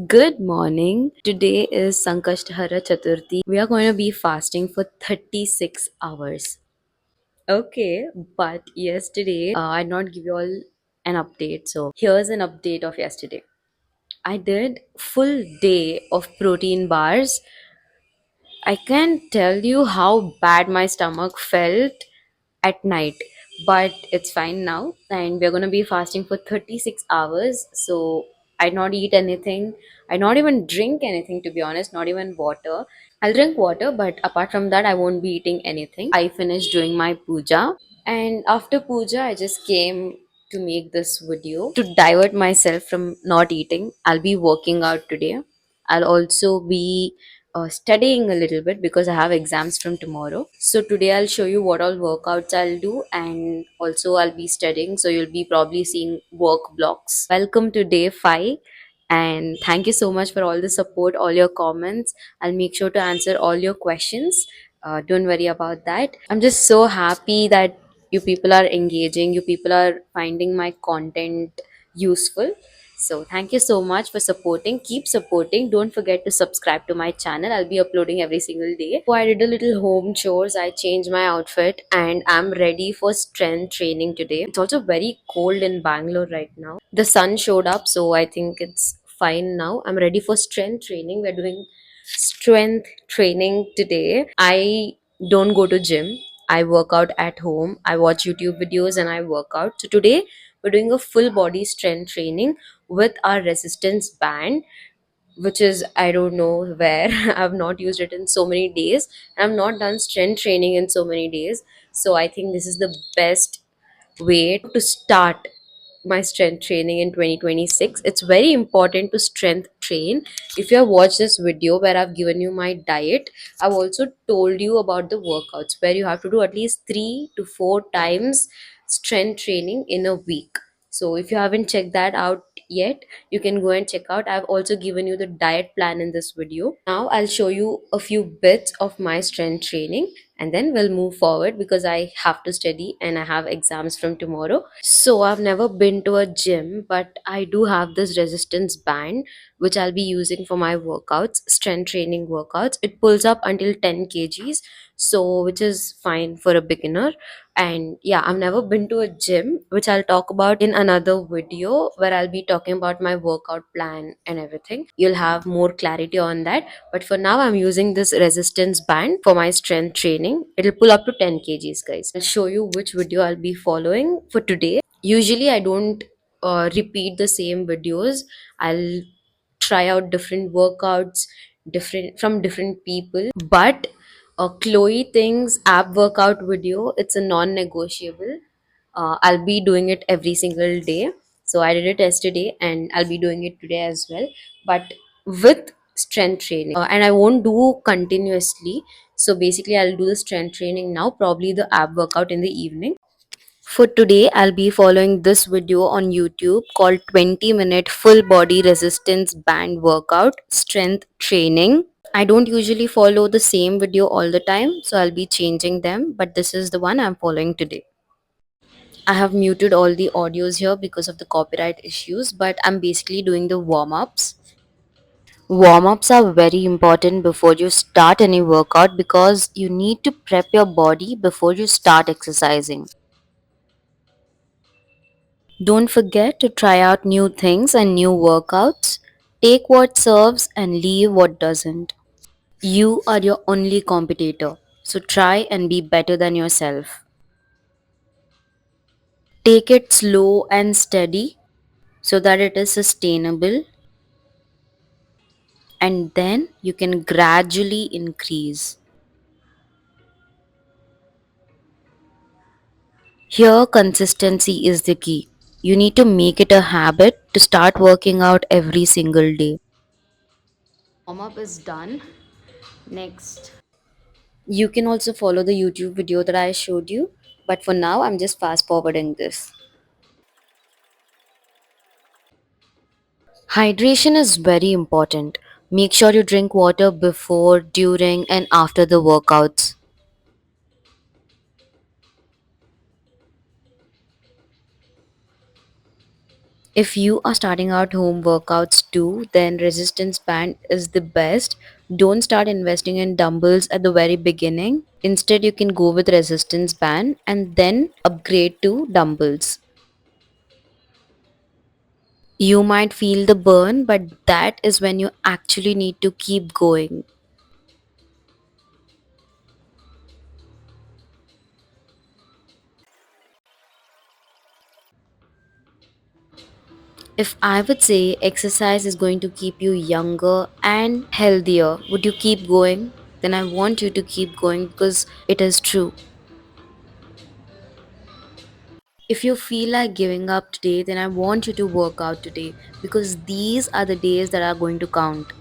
Good morning. Today is Sankashtahara Chaturthi. We are going to be fasting for 36 hours. Okay, but yesterday I did not give you all an update. So here's an update of yesterday. I did full day of protein bars. I can't tell you how bad my stomach felt at night, but it's fine now. And we're going to be fasting for 36 hours. So I not eat anything. I not even drink anything, to be honest, not even water. I'll drink water, but apart from that, I won't be eating anything. I finished doing my puja, and after puja, I just came to make this video to divert myself from not eating. I'll be working out today. I'll also be studying a little bit because I have exams from tomorrow. So today I'll show you what all workouts I'll do, and also I'll be studying. So you'll be probably seeing work blocks. Welcome to day 5, and thank you so much for all the support, all your comments. I'll make sure to answer all your questions. Don't worry about that. I'm just so happy that you people are engaging, you people are finding my content useful. So, thank you so much for supporting. Keep supporting. Don't forget to subscribe to my channel. I'll be uploading every single day. So, I did a little home chores. I changed my outfit and I'm ready for strength training today. It's also very cold in Bangalore right now. The sun showed up, so I think it's fine now. I'm ready for strength training. We're doing strength training today. I don't go to gym. I work out at home. I watch YouTube videos and I work out. So today we're doing a full body strength training with our resistance band, which is I don't know where. I've not used it in so many days. I've not done strength training in so many days. So I think this is the best way to start my strength training in 2026. It's very important to strength train. If you have watched this video where I've given you my diet, I've also told you about the workouts where you have to do at least 3 to 4 times strength training in a week. So if you haven't checked that out yet, you can go and check out. I've also given you the diet plan in this video. Now I'll show you a few bits of my strength training, and then we'll move forward because I have to study and I have exams from tomorrow. So I've never been to a gym, but I do have this resistance band which I'll be using for my workouts, strength training workouts. It pulls up until 10 kgs, so which is fine for a beginner. And yeah, I've never been to a gym, which I'll talk about in another video where I'll be talking about my workout plan and everything. You'll have more clarity on that, but for now I'm using this resistance band for my strength training. It'll pull up to 10 kgs, guys. I'll show you which video I'll be following for today. Usually I don't repeat the same videos. I'll try out different workouts different from different people, but Chloe thinks ab workout video, it's a non-negotiable. I'll be doing it every single day. So I did it yesterday and I'll be doing it today as well, but with strength training. And I won't do continuously. So basically, I'll do the strength training now, probably the ab workout in the evening. For today, I'll be following this video on YouTube called 20-minute full body resistance band workout strength training. I don't usually follow the same video all the time, so I'll be changing them, but this is the one I'm following today. I have muted all the audios here because of the copyright issues, but I'm basically doing the warm ups. Warm ups are very important before you start any workout because you need to prep your body before you start exercising. Don't forget to try out new things and new workouts. Take what serves and leave what doesn't. You are your only competitor, so try and be better than yourself. Take it slow and steady so that it is sustainable, and then you can gradually increase. Here, consistency is the key. You need to make it a habit to start working out every single day. Warm up is done. Next, you can also follow the YouTube video that I showed you, but for now, I'm just fast forwarding this. Hydration is very important. Make sure you drink water before, during, and after the workouts. If you are starting out home workouts too, then resistance band is the best. Don't start investing in dumbbells at the very beginning. Instead, you can go with resistance band and then upgrade to dumbbells. You might feel the burn, but that is when you actually need to keep going. If I would say exercise is going to keep you younger and healthier, would you keep going? Then I want you to keep going because it is true. If you feel like giving up today, then I want you to work out today because these are the days that are going to count.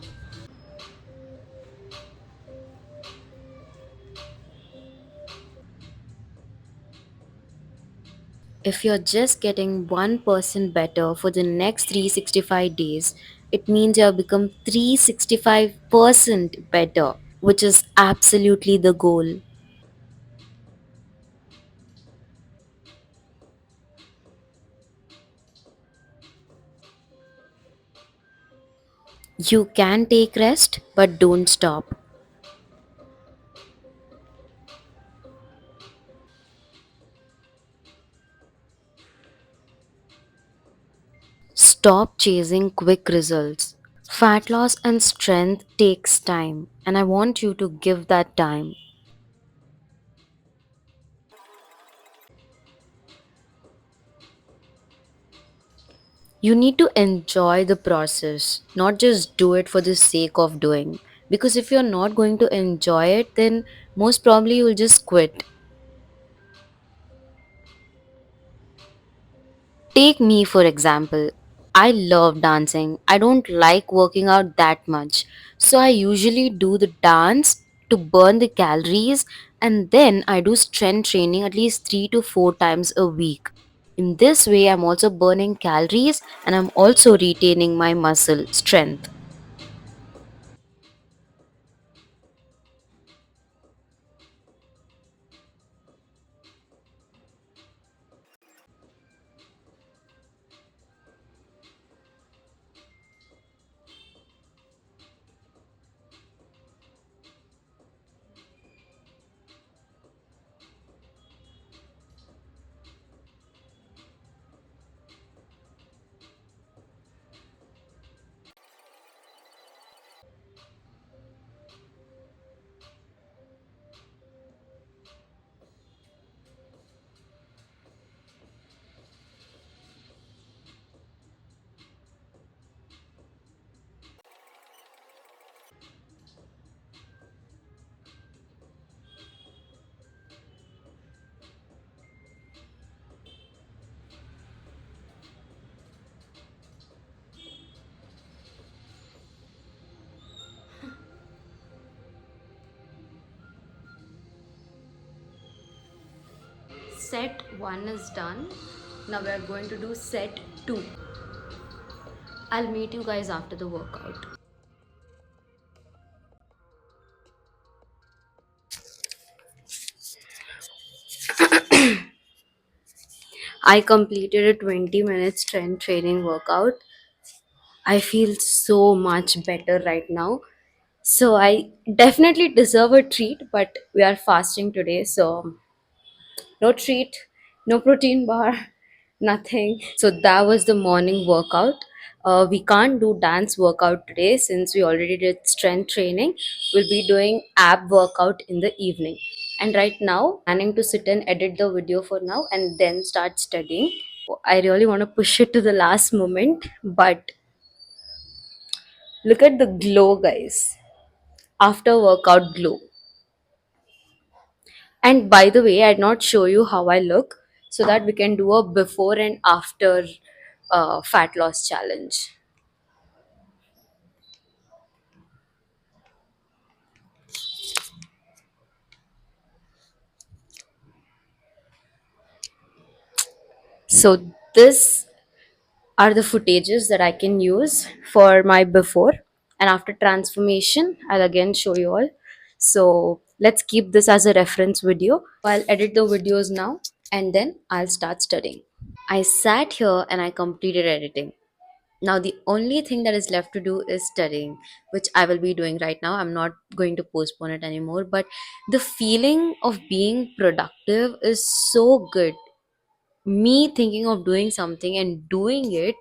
If you're just getting 1% better for the next 365 days, it means you have become 365% better, which is absolutely the goal. You can take rest, but don't stop. Stop chasing quick results. Fat loss and strength takes time, and I want you to give that time. You need to enjoy the process, not just do it for the sake of doing. Because if you're not going to enjoy it, then most probably you'll just quit. Take me for example. I love dancing. I don't like working out that much. So I usually do the dance to burn the calories, and then I do strength training at least 3 to 4 times a week. In this way, I'm also burning calories and I'm also retaining my muscle strength. Set 1 is done. Now we are going to do set 2. I'll meet you guys after the workout. I completed a 20-minute strength training workout. I feel so much better right now. So I definitely deserve a treat, but we are fasting today, so no treat, no protein bar, nothing. So that was the morning workout. We can't do dance workout today since we already did strength training. We'll be doing ab workout in the evening. And right now, planning to sit and edit the video for now and then start studying. I really want to push it to the last moment, but look at the glow, guys. After workout glow. And by the way, I'd not show you how I look so that we can do a before and after fat loss challenge. So this are the footages that I can use for my before and after transformation. I'll again show you all. So let's keep this as a reference video. I'll edit the videos now and then I'll start studying. I sat here and I completed editing. Now, the only thing that is left to do is studying, which I will be doing right now. I'm not going to postpone it anymore. But the feeling of being productive is so good. Me thinking of doing something and doing it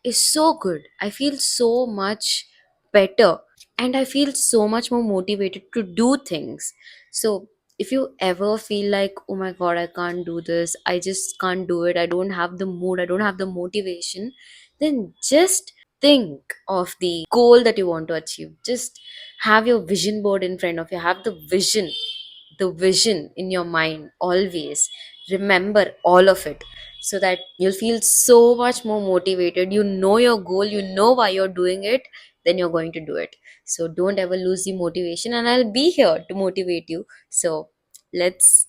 is so good. I feel so much better and I feel so much more motivated to do things. So, if you ever feel like, oh my god, I can't do this, I just can't do it, I don't have the mood, I don't have the motivation, then just think of the goal that you want to achieve. Just have your vision board in front of you, have the vision in your mind always. Remember all of it so that you'll feel so much more motivated. You know your goal, you know why you're doing it, then you're going to do it. So don't ever lose the motivation, and I'll be here to motivate you. So let's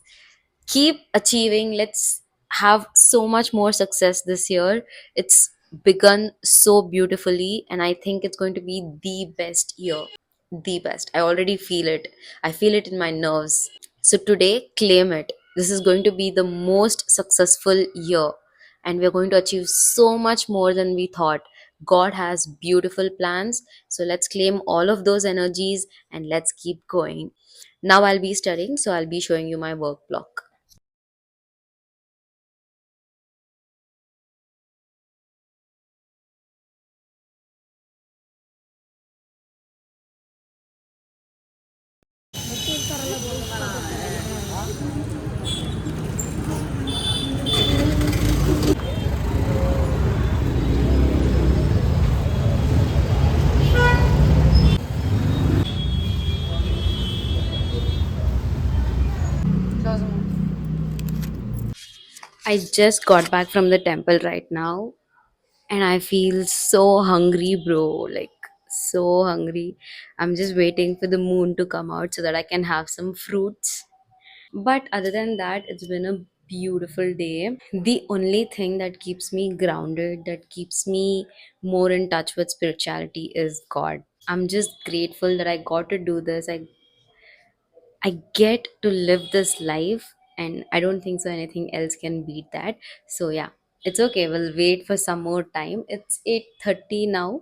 keep achieving. Let's have so much more success this year. It's begun so beautifully, and I think it's going to be the best year. The best. I already feel it. I feel it in my nerves. So today, claim it. This is going to be the most successful year, and we're going to achieve so much more than we thought. God has beautiful plans. So let's claim all of those energies and let's keep going. Now I'll be studying, so I'll be showing you my work block. I just got back from the temple right now and I feel so hungry, bro. Like, so hungry. I'm just waiting for the moon to come out so that I can have some fruits. But other than that, it's been a beautiful day. The only thing that keeps me grounded, that keeps me more in touch with spirituality is God. I'm just grateful that I got to do this. I get to live this life, and I don't think so anything else can beat that. So yeah, it's okay. We'll wait for some more time. It's 8:30 now.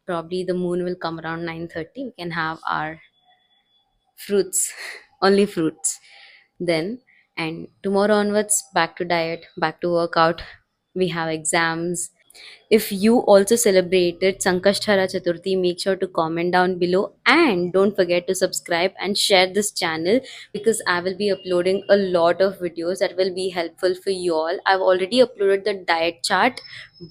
Probably the moon will come around 9:30. We can have our fruits, only fruits. Then, and tomorrow onwards, back to diet, back to workout. We have exams. If you also celebrated Sankashthara Chaturthi, make sure to comment down below and don't forget to subscribe and share this channel because I will be uploading a lot of videos that will be helpful for you all. I've already uploaded the diet chart,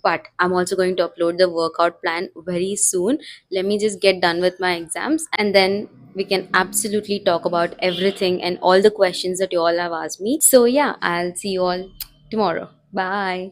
but I'm also going to upload the workout plan very soon. Let me just get done with my exams and then we can absolutely talk about everything and all the questions that you all have asked me. So, yeah, I'll see you all tomorrow. Bye.